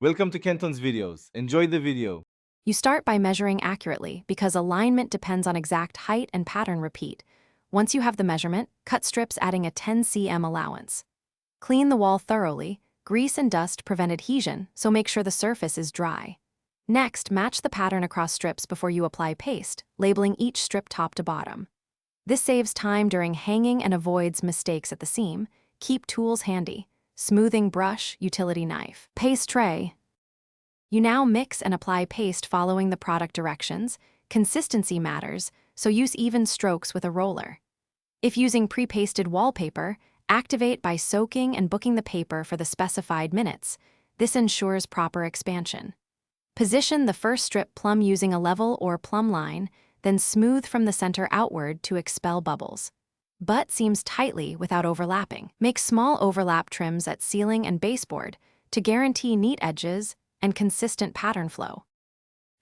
Welcome to Kenton's videos. Enjoy the video. You start by measuring accurately because alignment depends on exact height and pattern repeat. Once you have the measurement, cut strips adding a 10 cm allowance. Clean the wall thoroughly. Grease and dust prevent adhesion, so make sure the surface is dry. Next, match the pattern across strips before you apply paste, labeling each strip top to bottom. This saves time during hanging and avoids mistakes at the seam. Keep tools handy. Smoothing brush, utility knife. Paste tray. You now mix and apply paste following the product directions. Consistency matters, so use even strokes with a roller. If using pre-pasted wallpaper, activate by soaking and booking the paper for the specified minutes. This ensures proper expansion. Position the first strip plumb using a level or plumb line, then smooth from the center outward to expel bubbles. Butt seams tightly without overlapping. Make small overlap trims at ceiling and baseboard to guarantee neat edges and consistent pattern flow.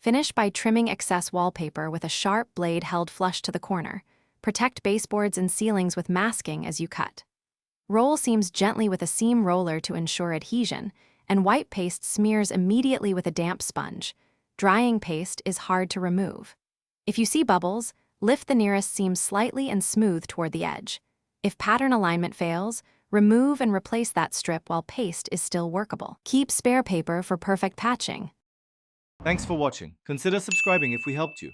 Finish by trimming excess wallpaper with a sharp blade held flush to the corner. Protect baseboards and ceilings with masking as you cut. Roll seams gently with a seam roller to ensure adhesion, and wipe paste smears immediately with a damp sponge. Drying paste is hard to remove. If you see bubbles, lift the nearest seam slightly and smooth toward the edge. If pattern alignment fails, remove and replace that strip while paste is still workable. Keep spare paper for perfect patching. Thanks for watching. Consider subscribing if we helped you.